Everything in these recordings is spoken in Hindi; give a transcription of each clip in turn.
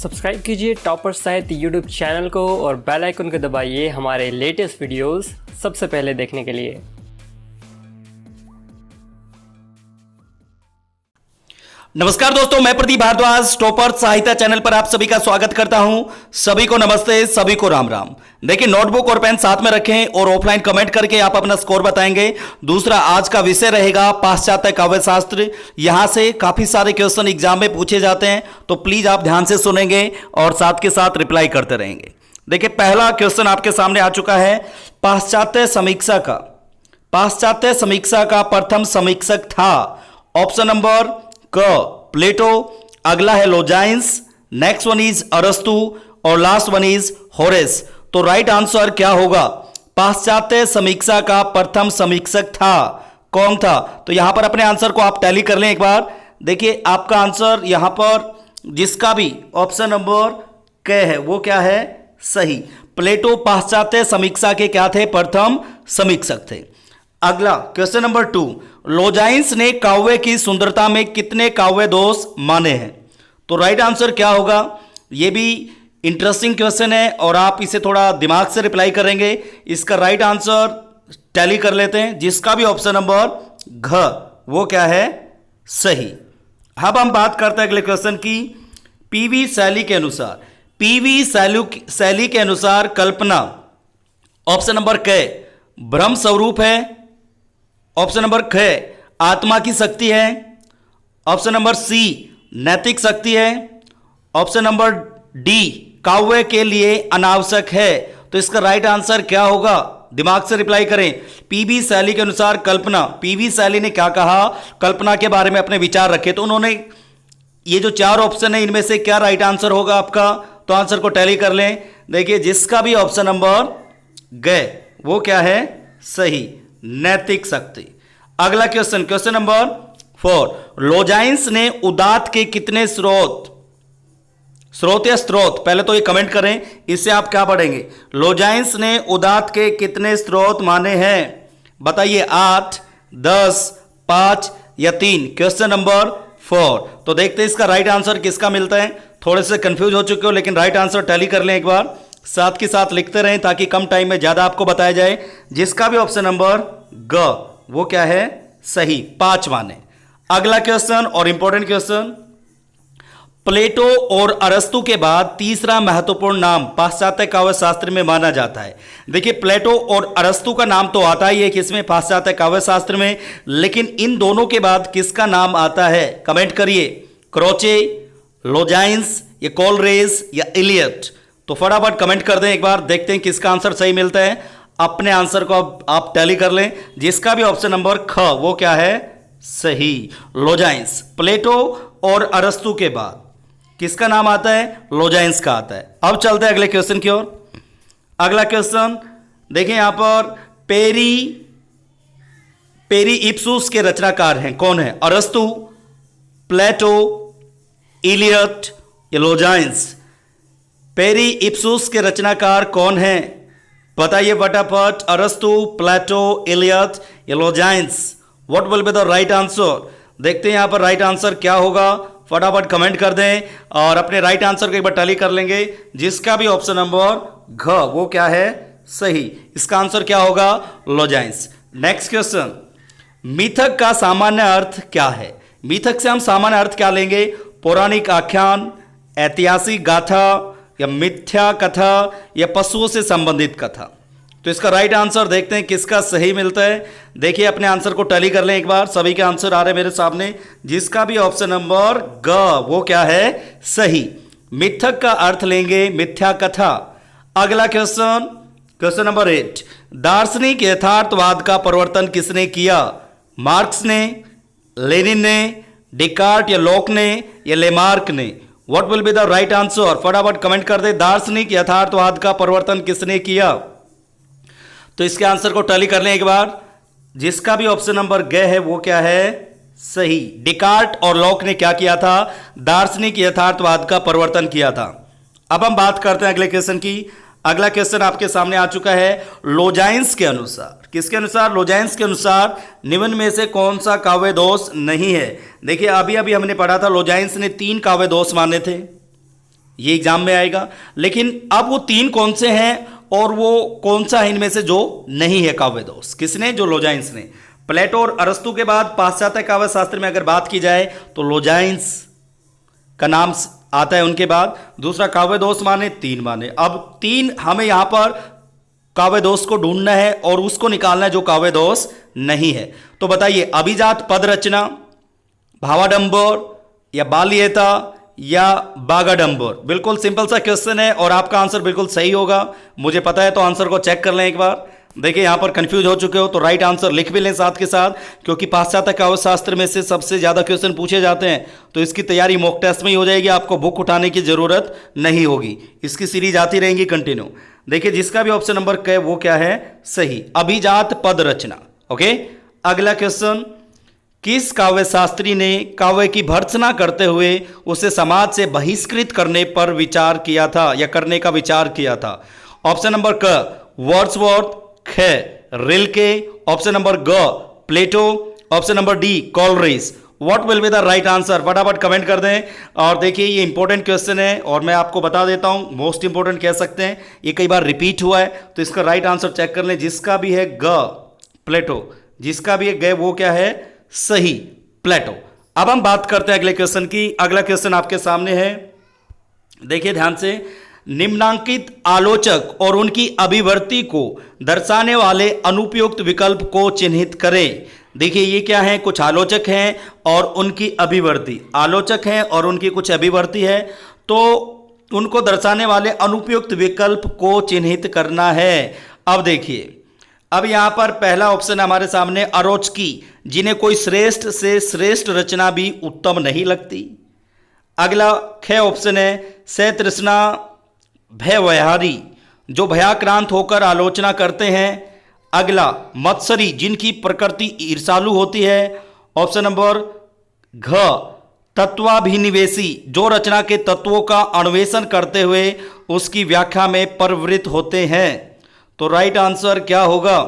सब्सक्राइब कीजिए टॉपर साहित्य यूट्यूब चैनल को और बेल आइकन को दबाइए हमारे लेटेस्ट वीडियोस सबसे पहले देखने के लिए। नमस्कार दोस्तों, मैं प्रदीप भारद्वाज टॉपर साहित्य चैनल पर आप सभी का स्वागत करता हूं। सभी को नमस्ते, सभी को राम राम। देखिए, नोटबुक और पेन साथ में रखें और ऑफलाइन कमेंट करके आप अपना स्कोर बताएंगे। दूसरा, आज का विषय रहेगा पाश्चात्य काव्य शास्त्र। यहां से काफी सारे क्वेश्चन एग्जाम में पूछे जाते हैं, तो प्लीज आप ध्यान से सुनेंगे और साथ के साथ रिप्लाई करते रहेंगे। देखिए, पहला क्वेश्चन आपके सामने आ चुका है। पाश्चात्य समीक्षा का प्रथम समीक्षक था। ऑप्शन नंबर क प्लेटो, अगला है लोजाइंस, नेक्स्ट वन इज अरस्तु और लास्ट वन इज होरेस। तो राइट आंसर क्या होगा? पाश्चात्य समीक्षा का प्रथम समीक्षक था। कौन था? तो यहां पर अपने आंसर को आप टैली कर लें एक बार। देखिए, आपका आंसर यहां पर जिसका भी ऑप्शन नंबर क है वो क्या है? सही। प्लेटो पाश्चात्य समीक्षा के क्या थे? प्रथम समीक्षक थे। अगला क्वेश्चन नंबर 2, लोजाइंस ने काव्य की सुंदरता में कितने काव्य दोष माने हैं? तो राइट आंसर क्या होगा? यह भी इंटरेस्टिंग क्वेश्चन है और आप इसे थोड़ा दिमाग से रिप्लाई करेंगे। इसका राइट आंसर टैली कर लेते हैं, जिसका भी ऑप्शन नंबर घ वो क्या है? सही। अब हम बात करते हैं अगले क्वेश्चन की। पीवी शैली के अनुसार कल्पना ऑप्शन नंबर क ब्रह्म स्वरूप है। ऑप्शन नंबर ख आत्मा की शक्ति है। ऑप्शन नंबर सी नैतिक शक्ति है। ऑप्शन नंबर डी काव्य के लिए अनावश्यक है। तो इसका राइट आंसर क्या होगा? दिमाग से रिप्लाई करें। पीवी शैली के अनुसार कल्पना, पीवी शैली ने क्या कहा? कल्पना के बारे में अपने विचार रखे। तो उन्होंने ये जो चार ऑप्शन है इनमें से क्या राइट आंसर होगा आपका? तो आंसर को टैली कर लें। देखिए, जिसका भी ऑप्शन नंबर ग वो क्या है? सही, नैतिक शक्ति। अगला क्वेश्चन, क्वेश्चन नंबर 4, लोजाइंस ने उदात्त के कितने स्रोत पहले तो ये कमेंट करें, इससे आप क्या पढ़ेंगे? लोजाइंस ने उदात्त के कितने स्रोत माने हैं? बताइए, 8, 10, 5 या 3? Question number 4। तो देखते हैं इसका राइट आंसर किसका मिलता है। थोड़े से कंफ्यूज हो चुके हो, लेकिन राइट आंसर टैली कर लें एक बार। साथ के साथ लिखते रहें ताकि कम टाइम में ज्यादा आपको बताया जाए। जिसका भी ऑप्शन नंबर ग वो क्या है? सही, 5 माने। अगला क्वेश्चन और इंपॉर्टेंट क्वेश्चन, प्लेटो और अरस्तु के बाद तीसरा महत्वपूर्ण नाम पाश्चात्य काव्य शास्त्र में माना जाता है। देखिए, प्लेटो और अरस्तु का नाम तो आता ही है किसमें? पाश्चात्य काव्य शास्त्र में। लेकिन इन दोनों के बाद किसका नाम आता है? कमेंट करिए। क्रोचे, लोजाइंस या कोलरेज या इलियट? तो फटाफट कमेंट कर दें एक बार, देखते हैं किसका आंसर सही मिलता है। अपने आंसर को आप टैली कर लें। जिसका भी ऑप्शन नंबर ख वो क्या है? सही, लोजाइंस। प्लेटो और अरस्तु के बाद किसका नाम आता है? लोजाइंस का आता है। अब चलते हैं अगले क्वेश्चन की ओर। अगला क्वेश्चन देखिए, यहां पर पेरी इप्सुस के रचनाकार हैं। कौन है? अरस्तु, प्लेटो, इलियट या लोजाइंस? पेरी इप्सुस के रचनाकार कौन है? बताइए फटाफट। अरस्तु, प्लेटो, इलियट या Longinus? What will be the right answer? देखते हैं यहां पर राइट आंसर क्या होगा। फटाफट कमेंट कर दें और अपने राइट आंसर को एक बार टैली कर लेंगे। जिसका भी ऑप्शन नंबर घ वो क्या है? सही। इसका आंसर क्या होगा? लोजाइंस। नेक्स्ट क्वेश्चन, मिथक का सामान्य अर्थ क्या है? मिथक से हम सामान्य अर्थ क्या लेंगे? पौराणिक आख्यान, ऐतिहासिक गाथा या मिथ्या कथा या पशुओं से संबंधित कथा? तो इसका राइट आंसर देखते हैं किसका सही मिलता है। देखिए, अपने आंसर को टैली कर लें एक बार। सभी के आंसर आ रहे हैं मेरे सामने। जिसका भी ऑप्शन नंबर ग वो क्या है? सही। मिथक का अर्थ लेंगे मिथ्या कथा। अगला क्वेश्चन, क्वेश्चन नंबर 8, दार्शनिक यथार्थवाद का प्रवर्तन किसने किया? मार्क्स ने, लेनिन ने, डिकार्ट या लॉक ने या लेमार्क ने? What will be the right answer? फटाफट कमेंट कर दे। दार्शनिक यथार्थवाद का प्रवर्तन किसने किया? तो इसके आंसर को टैली कर लें एक बार। जिसका भी ऑप्शन नंबर ग है वो क्या है? सही। डिकार्ट और लॉक ने क्या किया था? दार्शनिक यथार्थवाद का प्रवर्तन किया था। अब हम बात करते हैं अगले क्वेश्चन की। अगला क्वेश्चन आपके सामने आ चुका है। लोजाइंस के अनुसार, किसके अनुसार? लोजाइंस के अनुसार निम्न में से कौन सा काव्य दोष नहीं है? देखिए, अभी अभी हमने पढ़ा था लोजाइंस ने 3 काव्य दोष माने थे। ये एग्जाम में आएगा। लेकिन अब वो 3 कौन से हैं और वो कौन सा है इनमें से जो नहीं है काव्य दोष? किसने? जो लोजाइंस ने। प्लेटो और अरस्तु के बाद पाश्चात्य काव्य शास्त्र में अगर बात की जाए तो लोजाइंस का नाम आता है उनके बाद। दूसरा काव्य दोष माने 3 माने। अब 3 हमें यहां पर काव्य दोष को ढूंढना है और उसको निकालना है जो काव्य दोष नहीं है। तो बताइए, अभिजात पद रचना, भावाडंबर या बाल्यता या बागाडंबर? बिल्कुल सिंपल सा क्वेश्चन है और आपका आंसर बिल्कुल सही होगा, मुझे पता है। तो आंसर को चेक कर लें एक बार। देखिए यहां पर कंफ्यूज हो चुके हो तो राइट आंसर लिख भी लें साथ के साथ, क्योंकि पाश्चात्य काव्य शास्त्र में से सबसे ज्यादा क्वेश्चन पूछे जाते हैं। तो इसकी तैयारी मॉक टेस्ट में ही हो जाएगी, आपको बुक उठाने की जरूरत नहीं होगी। इसकी सीरीज आती रहेंगी कंटिन्यू। देखिए जिसका भी ऑप्शन नंबर क वो क्या है? सही, अभिजात पद रचना। ओके, अगला क्वेश्चन, किस काव्य शास्त्री ने काव्य की भर्त्सना करते हुए उसे समाज से बहिष्कृत करने पर विचार किया था या करने का विचार किया था? ऑप्शन नंबर क वर्ड्सवर्थ, ख रिल्के, ऑप्शन नंबर ग Plato, option number D Coleridge. What will be the right answer? फटाफट कमेंट कर दें। और देखिए ये इंपॉर्टेंट क्वेश्चन है और मैं आपको बता देता हूं, मोस्ट इंपॉर्टेंट कह सकते हैं, ये कई बार रिपीट हुआ है। तो इसका राइट आंसर चेक कर लें। जिसका भी है ग प्लेटो, जिसका भी है ग वो क्या है? सही, प्लेटो। अब हम बात करते हैं अगले क्वेश्चन की। अगला क्वेश्चन आपके सामने है, देखिए ध्यान से। निम्नांकित आलोचक और उनकी अभिव्यक्ति को दर्शाने वाले अनुपयुक्त विकल्प को चिन्हित करें। देखिए ये क्या है? कुछ आलोचक हैं और उनकी अभिव्यक्ति, आलोचक हैं और उनकी कुछ अभिव्यक्ति है, तो उनको दर्शाने वाले अनुपयुक्त विकल्प को चिन्हित करना है। अब देखिए, अब यहां पर पहला ऑप्शन हमारे सामने अरोचकी, जिन्हें कोई श्रेष्ठ से श्रेष्ठ रचना भी उत्तम नहीं लगती। अगला ख ऑप्शन है सतृष्णा भयविहारी, जो भयाक्रांत होकर आलोचना करते हैं। अगला मत्सरी, जिनकी प्रकृति ईर्षालु होती है। ऑप्शन नंबर घ तत्वाभिनिवेशी, जो रचना के तत्वों का अन्वेषण करते हुए उसकी व्याख्या में प्रवृत्त होते हैं। तो राइट आंसर क्या होगा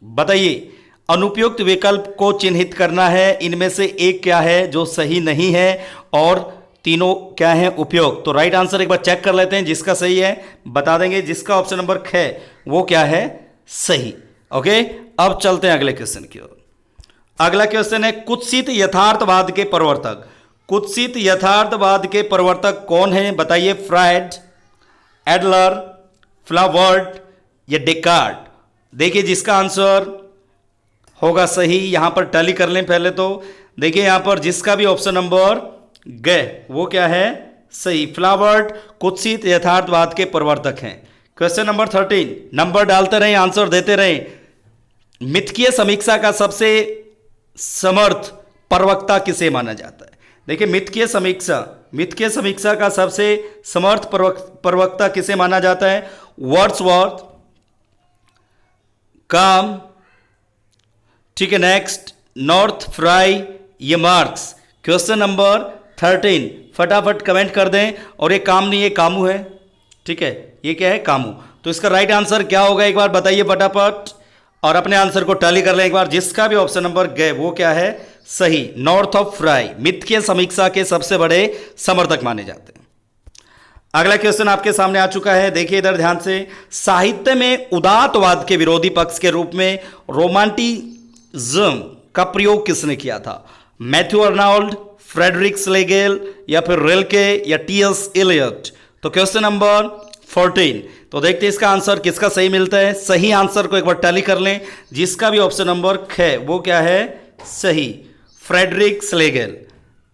बताइए? अनुपयुक्त विकल्प को चिन्हित करना है। इनमें से एक क्या है जो सही नहीं है और तीनों क्या है? उपयोग। तो राइट आंसर एक बार चेक कर लेते हैं, जिसका सही है बता देंगे। जिसका ऑप्शन नंबर ख वो क्या है? सही। ओके, अब चलते हैं अगले क्वेश्चन की ओर। अगला क्वेश्चन है, कुत्सित यथार्थवाद के प्रवर्तक। कुत्सित यथार्थवाद के प्रवर्तक कौन है बताइए? फ्रायड, एडलर, फ्लावर्ट या डेकार्ट? देखिए जिसका आंसर होगा सही, यहां पर टैली कर लें पहले। तो देखिए यहां पर जिसका भी ऑप्शन नंबर ग वो क्या है? सही, फ्लावर्ट कुत्सित यथार्थवाद के प्रवर्तक हैं। क्वेश्चन नंबर 13, नंबर डालते रहें, आंसर देते रहें। मिथकीय समीक्षा का सबसे समर्थ प्रवक्ता किसे माना जाता है? देखिए मिथकीय समीक्षा का सबसे समर्थ प्रवक्ता किसे माना जाता है? वर्ड्सवर्थ, काम, ठीक है, नेक्स्ट नॉर्थ फ्राई, ये मार्क्स। क्वेश्चन नंबर 13 फटाफट कमेंट कर दें। और ये काम नहीं, ये कामू है, ठीक है, ये क्या है? कामू। तो इसका राइट आंसर क्या होगा एक बार बताइए फटाफट, और अपने आंसर को टैली कर लें एक बार। जिसका भी ऑप्शन नंबर गए वो क्या है? सही, नॉर्थ ऑफ फ्राई मिथकीय समीक्षा के सबसे बड़े समर्थक माने जाते हैं। अगला क्वेश्चन आपके सामने आ चुका है, देखिए इधर ध्यान से। साहित्य में उदात्तवाद के विरोधी पक्ष के रूप में रोमांटिज्म का प्रयोग किसने किया था? मैथ्यू अर्नाल्ड, फ्रेडरिक स्लेगेल या फिर रिल्के या टी.एस. इलियट? तो क्वेश्चन नंबर 14, तो देखते हैं इसका आंसर किसका सही मिलता है। सही आंसर को एक बार टैली कर लें। जिसका भी ऑप्शन नंबर ख वो क्या है? सही, फ्रेडरिक स्लेगेल।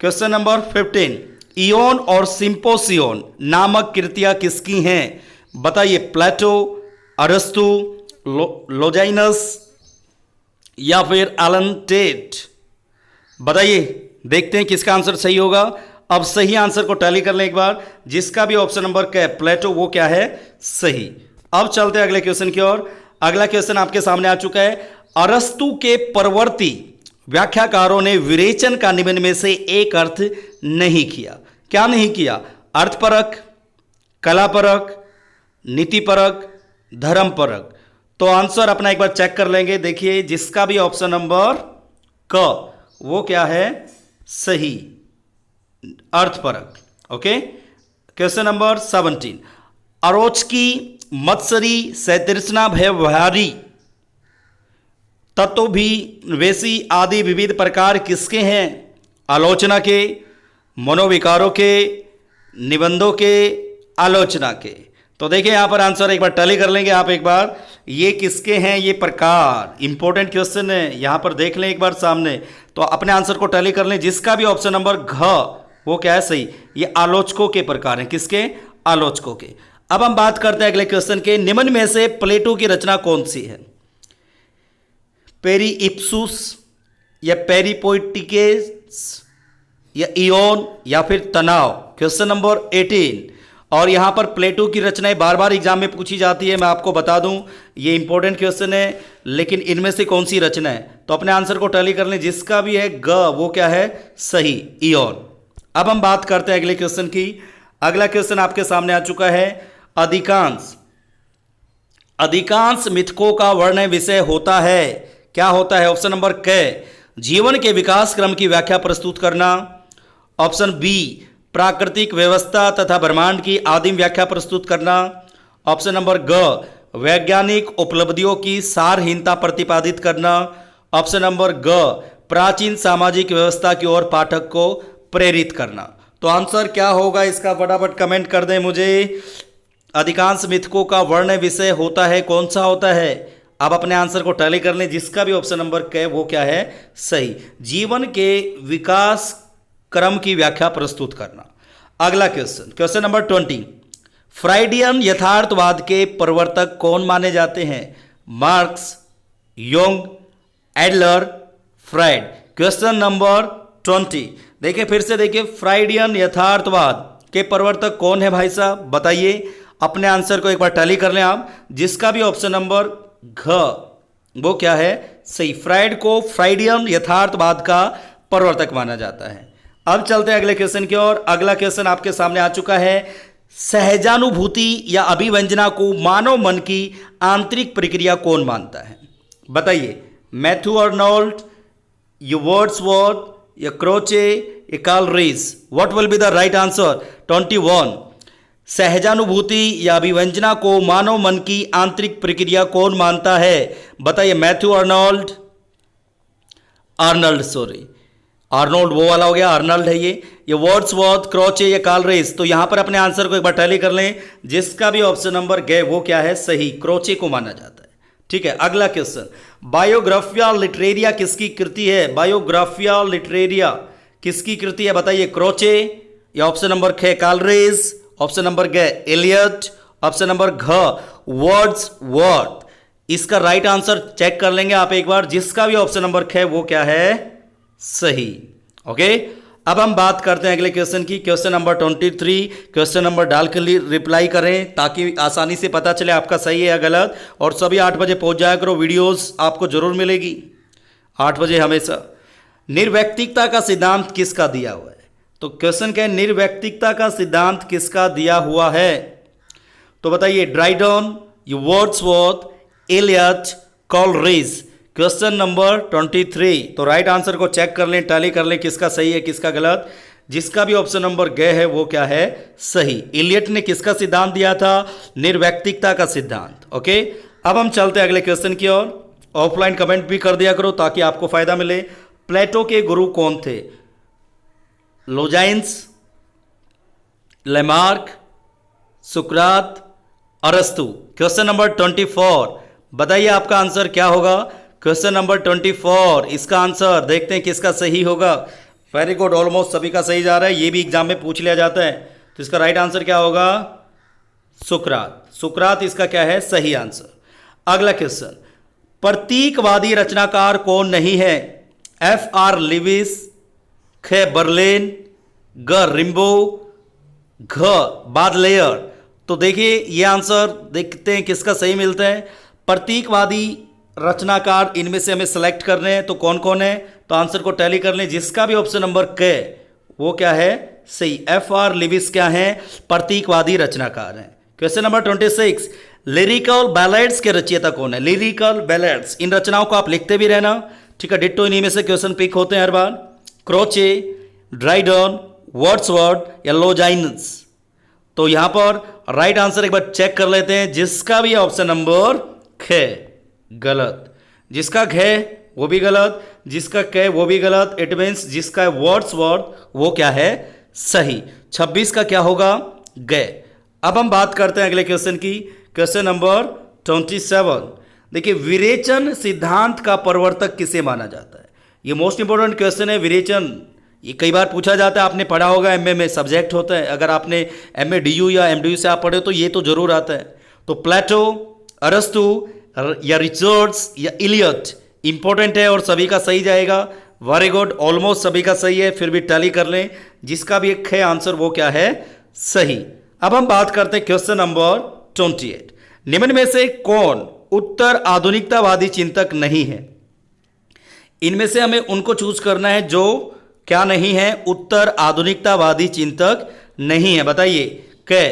क्वेश्चन नंबर 15, इयोन और सिंपोसियोन नामक कृतियां किसकी हैं बताइए? प्लेटो, अरस्तु, लोजाइनस या फिर एलन टेट? बताइए, देखते हैं किसका आंसर सही होगा। अब सही आंसर को टैली कर लें एक बार। जिसका भी ऑप्शन नंबर क्या है? प्लेटो, वो क्या है? सही। अब चलते हैं अगले क्वेश्चन की ओर। अगला क्वेश्चन आपके सामने आ चुका है। अरस्तु के परवर्ती व्याख्याकारों ने विरेचन का निम्न में से एक अर्थ नहीं किया। क्या नहीं किया? अर्थपरक, कलापरक, नीतिपरक, धर्मपरक। तो आंसर अपना एक बार चेक कर लेंगे। देखिए जिसका भी ऑप्शन नंबर क वो क्या है? सही, अर्थपरक। ओके, क्वेश्चन नंबर 17, अरोचकी, मत्सरी, सतृष्णा, भयभारी, तत्व भी, वेशी आदि विविध प्रकार किसके हैं? आलोचना के, मनोविकारों के, निबंधों के, आलोचना के। तो देखिए यहां पर आंसर एक बार टैली कर लेंगे आप एक बार, ये किसके हैं ये प्रकार। इंपॉर्टेंट क्वेश्चन है, यहां पर देख लें एक बार सामने, तो अपने आंसर को टैली कर लें। जिसका भी ऑप्शन नंबर घ वो क्या है सही, ये आलोचकों के प्रकार हैं। किसके? आलोचकों के। अब हम बात करते हैं अगले क्वेश्चन के, निम्न में से प्लेटो की रचना कौन सी है? पेरीइप्सुस या पेरीपोइटिकेस या इयोन या फिर तनाव। क्वेश्चन नंबर 18, और यहां पर प्लेटो की रचनाएं बार बार एग्जाम में पूछी जाती है, मैं आपको बता दूं ये इंपॉर्टेंट क्वेश्चन है, लेकिन इनमें से कौन सी रचना है? तो अपने आंसर को टैली कर लें। जिसका भी है ग वो क्या है सही, इयोन। अब हम बात करते हैं अगले क्वेश्चन की। अगला क्वेश्चन आपके सामने आ चुका है, अधिकांश मिथकों का वर्ण विषय होता है, क्या होता है? ऑप्शन नंबर क, जीवन के विकास क्रम की व्याख्या प्रस्तुत करना। ऑप्शन बी, प्राकृतिक व्यवस्था तथा ब्रह्मांड की आदिम व्याख्या प्रस्तुत करना। ऑप्शन नंबर ग, वैज्ञानिक उपलब्धियों की सारहीनता प्रतिपादित करना। ऑप्शन नंबर ग, प्राचीन सामाजिक व्यवस्था की ओर पाठक को प्रेरित करना। तो आंसर क्या होगा इसका फटाफट कमेंट कर दें मुझे। अधिकांश मिथकों का वर्ण विषय होता है, कौन सा होता है? आप अपने आंसर को टैली कर लें। जिसका भी ऑप्शन नंबर क वो क्या है सही, जीवन के विकास क्रम की व्याख्या प्रस्तुत करना। अगला क्वेश्चन, क्वेश्चन नंबर 20, फ्राइडियन यथार्थवाद के प्रवर्तक कौन माने जाते हैं? Marks, Yong, Adler, fried. Question number 20, देखिए फिर से देखिए, फ्राइडियन यथार्थवाद के प्रवर्तक कौन है भाई साहब बताइए। अपने आंसर को एक बार टैली कर लें आप। जिसका भी ऑप्शन नंबर घ वो क्या है सही, फ्राइड को फ्राइडियन यथार्थवाद का प्रवर्तक माना जाता है। अब चलते हैं अगले क्वेश्चन की ओर। अगला क्वेश्चन आपके सामने आ चुका है, सहजानुभूति या अभिव्यंजना को मानव मन की आंतरिक प्रक्रिया कौन मानता है? बताइए, मैथ्यू अर्नोल्ट, या वर्ड्सवर्थ, या क्रोचे, या Karl Rees. What will be the right answer? 21, सहजानुभूति या अभिव्यंजना को मानव मन की आंतरिक प्रक्रिया कौन मानता है? बताइए, मैथ्यू अर्नोल्ड, आर्नोल्ड वो वाला हो गया, अर्नल्ड है ये वर्ड्सवर्थ, क्रोचे या कार्ल रीस। तो यहां पर अपने आंसर को एक बार टैली कर लें। जिसका भी ऑप्शन नंबर गे वो क्या है सही, क्रोचे को माना जाता है। ठीक है, अगला क्वेश्चन, बायोग्राफिया लिटरेरिया किसकी कृति है? बायोग्राफिया लिटरेरिया किसकी कृति है बताइए, क्रोचे या ऑप्शन नंबर ख कार्ल रीस, ऑप्शन नंबर ग एलियट, ऑप्शन नंबर घ वर्ड्सवर्थ। इसका राइट आंसर चेक कर लेंगे आप एक बार। जिसका भी ऑप्शन नंबर ख वो क्या है सही। ओके, अब हम बात करते हैं अगले क्वेश्चन की। क्वेश्चन नंबर 23, क्वेश्चन नंबर डाल के लिए रिप्लाई करें ताकि आसानी से पता चले आपका सही है या गलत। और सभी 8 बजे पहुंच जाया करो, वीडियोस आपको जरूर मिलेगी 8 बजे हमेशा। निर्व्यक्तिकता का सिद्धांत किसका दिया हुआ है? तो क्वेश्चन क्या है, निर्व्यक्तिकता का सिद्धांत किसका दिया हुआ है? तो बताइए, Dryden, Wordsworth, Eliot, Carl Rees. Question number 23। तो राइट आंसर को चेक कर लें, टैली कर लें किसका सही है किसका गलत। जिसका भी ऑप्शन नंबर ग है वो क्या है सही। एलियट ने किसका सिद्धांत दिया था? निर्व्यक्तिकता का सिद्धांत। ओके, अब हम चलते हैं अगले क्वेश्चन की ओर। ऑफलाइन कमेंट भी कर दिया करो ताकि आपको फायदा मिले। प्लेटो के गुरु कौन थे? लोजाइंस, लेमार्क, सुकरात, अरस्तु। क्वेश्चन नंबर 24, बताइए आपका आंसर क्या होगा? क्वेश्चन नंबर 24, इसका आंसर देखते हैं किसका सही होगा। वेरी गुड, ऑलमोस्ट सभी का सही जा रहा है, ये भी एग्जाम में पूछ लिया जाता है। तो इसका राइट आंसर क्या होगा? सुकरात। सुकरात इसका क्या है सही आंसर। अगला क्वेश्चन, प्रतीकवादी रचनाकार कौन नहीं है? F.R. लिविस, ख बर्लिन, ग रिम्बो, घ बादलेयर। तो देखिए ये आंसर देखते हैं किसका सही मिलता है। प्रतीकवादी रचनाकार इनमें से हमें सेलेक्ट करने हैं, तो कौन कौन है? तो आंसर को टैली कर लें। जिसका भी ऑप्शन नंबर क वो क्या है सही। F.R. लिविस क्या है? प्रतीकवादी रचनाकार हैं। क्वेश्चन नंबर 26, लिरिकल बैलेड्स के रचयिता कौन है? लिरिकल बैलेड्स, इन रचनाओं को आप लिखते भी रहना, ठीक है। डिट्टो इन्हीं में से क्वेश्चन पिक होते हैं हर बार। क्रोचे, ड्राइडन, वर्ड्सवर्थ या लोजाइंस। तो यहां पर राइट आंसर एक बार चेक कर लेते हैं, जिसका भी ऑप्शन नंबर ख गलत, जिसका घ वो भी गलत, जिसका क वो भी गलत। इट मीन्स जिसका वर्ड्स वर्ड वो क्या है सही। 26 का क्या होगा ग। अब हम बात करते हैं अगले क्वेश्चन की, क्वेश्चन नंबर 27। देखिए विरेचन सिद्धांत का प्रवर्तक किसे माना जाता है। ये मोस्ट इंपॉर्टेंट क्वेश्चन है। विरेचन ये कई बार पूछा जाता है, आपने पढ़ा होगा, एमए में सब्जेक्ट होता है। अगर आपने एमए डीयू या एमडीयू से आप पढ़े तो ये तो जरूर आता है। तो प्लेटो, अरस्तु या रिचर्ड्स या इलियट इंपॉर्टेंट है और सभी का सही जाएगा। वेरी गुड, ऑलमोस्ट सभी का सही है, फिर भी टैली कर लें, जिसका भी एक है आंसर वो क्या है सही। अब हम बात करते हैं क्वेश्चन नंबर 28। निम्न में से कौन उत्तर आधुनिकतावादी चिंतक नहीं है। इनमें से हमें उनको चूज करना है जो क्या नहीं है, उत्तर आधुनिकतावादी चिंतक नहीं है। बताइए क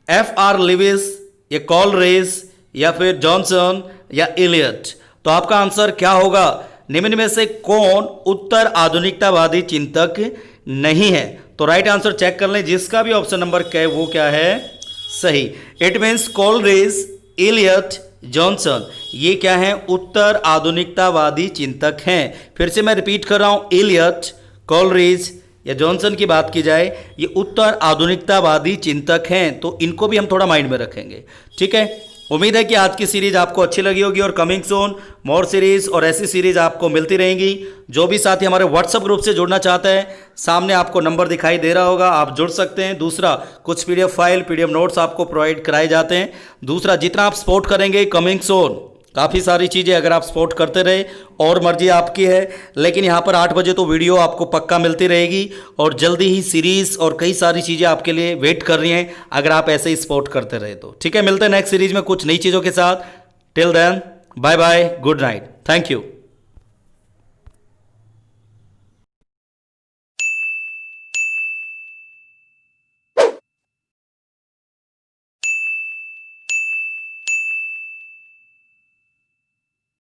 F.R. लिविस या कॉलरेज या फिर जॉनसन या इलियट। तो आपका आंसर क्या होगा, निम्न में से कौन उत्तर आधुनिकतावादी चिंतक नहीं है। तो राइट आंसर चेक कर लें, जिसका भी ऑप्शन नंबर क वो क्या है सही। It means Coleridge, Eliot, Johnson ये क्या है उत्तर आधुनिकतावादी चिंतक हैं। फिर से मैं रिपीट कर रहा हूं, इलियट, कॉलरेज या जॉनसन की बात की जाए ये उत्तर आधुनिकतावादी चिंतक हैं। तो इनको भी हम थोड़ा माइंड में रखेंगे, ठीक है। उम्मीद है कि आज की सीरीज आपको अच्छी लगी होगी और कमिंग सून मोर सीरीज और ऐसी सीरीज आपको मिलती रहेंगी। जो भी साथी हमारे व्हाट्सएप ग्रुप से जुड़ना चाहते हैं, सामने आपको नंबर दिखाई दे रहा होगा, आप जुड़ सकते हैं। दूसरा, कुछ पीडीएफ फाइल, पीडीएफ नोट्स आपको प्रोवाइड कराए जाते हैं। दूसरा, जितना आप सपोर्ट करेंगे कमिंग सून काफ़ी सारी चीज़ें अगर आप सपोर्ट करते रहे और मर्जी आपकी है, लेकिन यहाँ पर 8 बजे तो वीडियो आपको पक्का मिलती रहेगी और जल्दी ही सीरीज़ और कई सारी चीज़ें आपके लिए वेट कर रही हैं अगर आप ऐसे ही सपोर्ट करते रहे तो। ठीक है, मिलते हैं नेक्स्ट सीरीज में कुछ नई चीज़ों के साथ। Till then bye bye, good night, thank you.